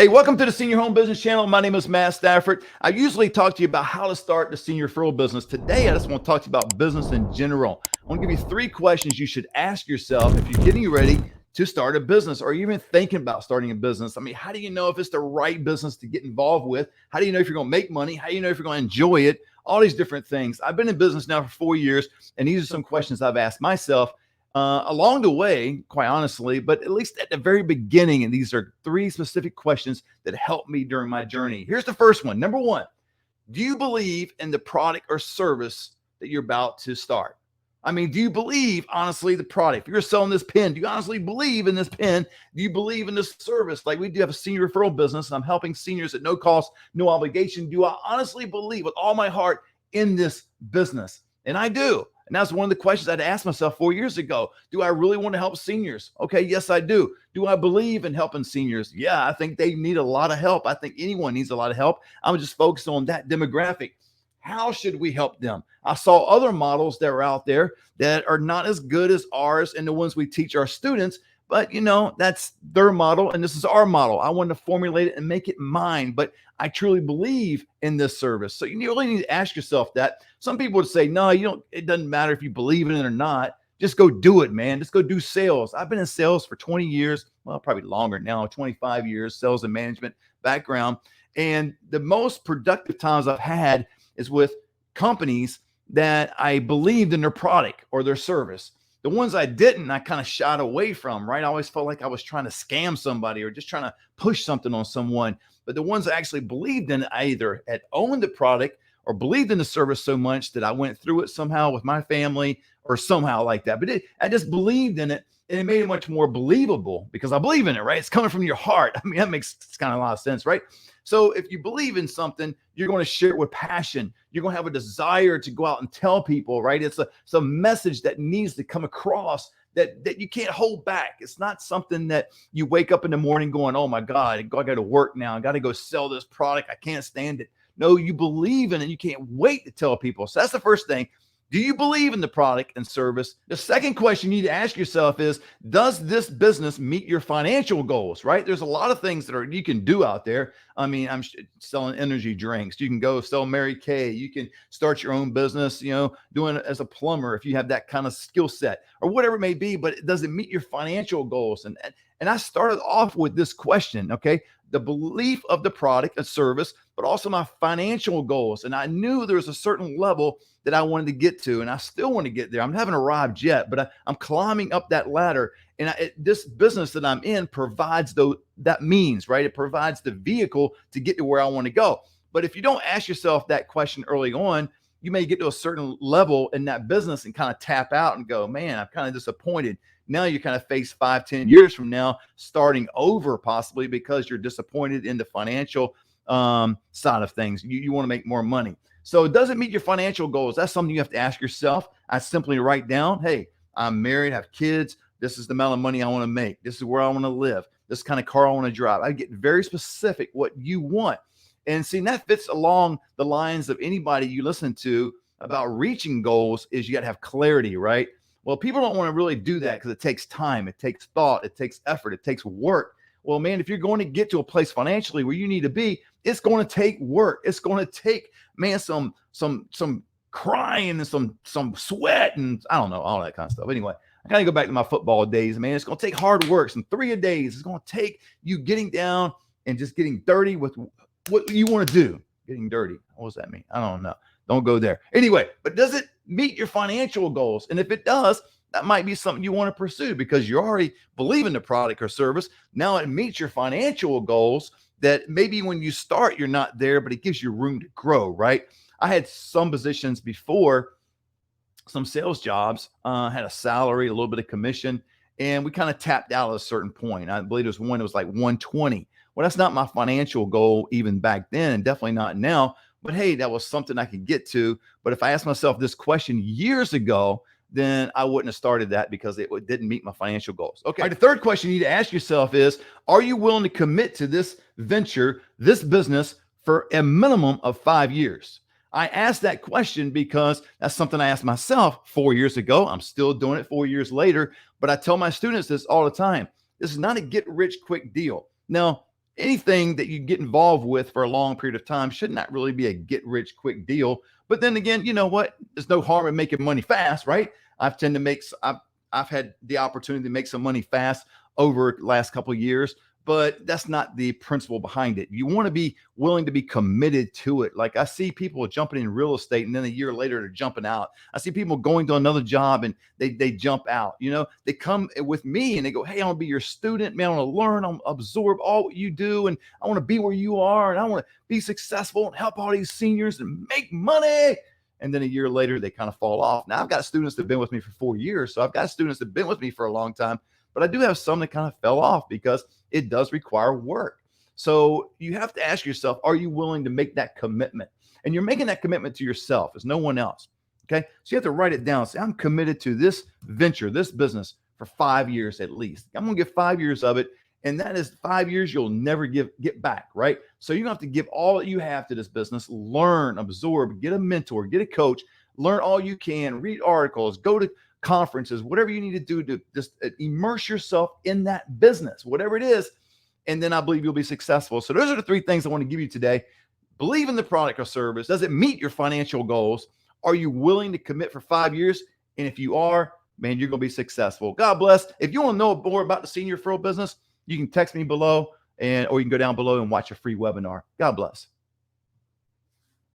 Hey, welcome to the Senior Home Business Channel. My name is Matt Stafford. I usually talk to you about how to start the senior referral business. Today, I just want to talk to you about business in general. I want to give you 3 questions you should ask yourself if you're getting ready to start a business or even thinking about starting a business. I mean, how do you know if it's the right business to get involved with? How do you know if you're going to make money? How do you know if you're going to enjoy it? All these different things. I've been in business now for 4 years, and these are some questions I've asked myself along the way, quite honestly, but at least at the very beginning. And these are 3 specific questions that helped me during my journey. Here's the first one. Number 1, do you believe in the product or service that you're about to start? I mean, do you believe, honestly, the product? If you're selling this pen, do you honestly believe in this pen? Do you believe in this service? Like, we do have a senior referral business, and I'm helping seniors at no cost, no obligation. Do I honestly believe with all my heart in this business? And I do. And that's one of the questions I'd asked myself 4 years ago. Do I really want to help seniors? Okay, yes, I do. Do I believe in helping seniors? Yeah, I think they need a lot of help. I think anyone needs a lot of help. I'm just focused on that demographic. How should we help them? I saw other models that are out there that are not as good as ours and the ones we teach our students, but that's their model and this is our model. I wanted to formulate it and make it mine, but I truly believe in this service. So you really need to ask yourself that. Some people would say, no, you don't, it doesn't matter if you believe in it or not. Just go do it, man. Just go do sales. I've been in sales for 20 years. Well, probably longer now, 25 years, sales and management background. And the most productive times I've had is with companies that I believed in their product or their service. The ones I didn't, I kind of shied away from, right? I always felt like I was trying to scam somebody or just trying to push something on someone. But the ones I actually believed in, I either had owned the product or believed in the service so much that I went through it somehow with my family or somehow like that. But I just believed in it, and it made it much more believable because I believe in it, right? It's coming from your heart. I mean, that makes kind of a lot of sense, right? So if you believe in something, you're going to share it with passion. You're going to have a desire to go out and tell people, right? It's a message that needs to come across that you can't hold back. It's not something that you wake up in the morning going, oh my God, I got to go to work now. I got to go sell this product. I can't stand it. No, you believe in it. You can't wait to tell people. So that's the first thing. Do you believe in the product and service? The second question you need to ask yourself is, does this business meet your financial goals, right? There's a lot of things that you can do out there. I mean, I'm selling energy drinks. You can go sell Mary Kay. You can start your own business, doing it as a plumber if you have that kind of skill set or whatever it may be, but it doesn't meet your financial goals. And I started off with this question, okay? The belief of the product and service, but also my financial goals. And I knew there was a certain level that I wanted to get to, and I still want to get there. I haven't arrived yet, but I'm climbing up that ladder. And this business that I'm in provides that means, right? It provides the vehicle to get to where I want to go. But if you don't ask yourself that question early on, you may get to a certain level in that business and kind of tap out and go, man, I'm kind of disappointed. Now you kind of face 5-10 years from now, starting over possibly because you're disappointed in the financial side of things. You want to make more money. So it doesn't meet your financial goals. That's something you have to ask yourself. I simply write down, hey, I'm married, have kids. This is the amount of money I want to make. This is where I want to live. This kind of car I want to drive. I get very specific what you want. And see, that fits along the lines of anybody you listen to about reaching goals is you got to have clarity, right? Well, people don't want to really do that because it takes time. It takes thought. It takes effort. It takes work. Well, man, if you're going to get to a place financially where you need to be, it's going to take work. It's going to take, man, some crying and some sweat and I don't know, all that kind of stuff. Anyway, I got to go back to my football days, man. It's going to take hard work, some 3 a days. It's going to take you getting down and just getting dirty with what you want to do. Getting dirty. What does that mean? I don't know. Don't go there. Anyway, but does it meet your financial goals? And if it does, that might be something you want to pursue because you already believe in the product or service. Now it meets your financial goals that maybe when you start, you're not there, but it gives you room to grow, right? I had some positions before, some sales jobs, had a salary, a little bit of commission, and we kind of tapped out at a certain point. I believe there was one that was like 120. Well, that's not my financial goal even back then, and definitely not now. But hey, that was something I could get to. But if I asked myself this question years ago, then I wouldn't have started that because it didn't meet my financial goals. Okay. All right, the third question you need to ask yourself is, are you willing to commit to this venture, this business for a minimum of 5 years? I asked that question because that's something I asked myself 4 years ago. I'm still doing it 4 years later, but I tell my students this all the time. This is not a get rich quick deal. Now, anything that you get involved with for a long period of time should not really be a get rich quick deal. But then again, you know what? There's no harm in making money fast, right? I've tend to make I've had the opportunity to make some money fast over the last couple of years, but that's not the principle behind it. You want to be willing to be committed to it. Like I see people jumping in real estate and then a year later they're jumping out. I see people going to another job and they jump out. You know, they come with me and they go, "Hey, I want to be your student, man. I want to learn, I want to absorb all what you do, and I want to be where you are, and I want to be successful and help all these seniors and make money." And then a year later, they kind of fall off. Now, I've got students that have been with me for 4 years. So I've got students that have been with me for a long time, but I do have some that kind of fell off because it does require work. So you have to ask yourself, are you willing to make that commitment? And you're making that commitment to yourself, as no one else. Okay. So you have to write it down. Say, I'm committed to this venture, this business for 5 years at least. I'm going to give 5 years of it. And that is 5 years you'll never get back, right? So you have to give all that you have to this business, learn, absorb, get a mentor, get a coach, learn all you can, read articles, go to conferences, whatever you need to do to just immerse yourself in that business, whatever it is. And then I believe you'll be successful. So those are the 3 things I want to give you today. Believe in the product or service. Does it meet your financial goals? Are you willing to commit for 5 years? And if you are, man, you're going to be successful. God bless. If you want to know more about the senior referral business, you can text me below or you can go down below and watch a free webinar. God bless.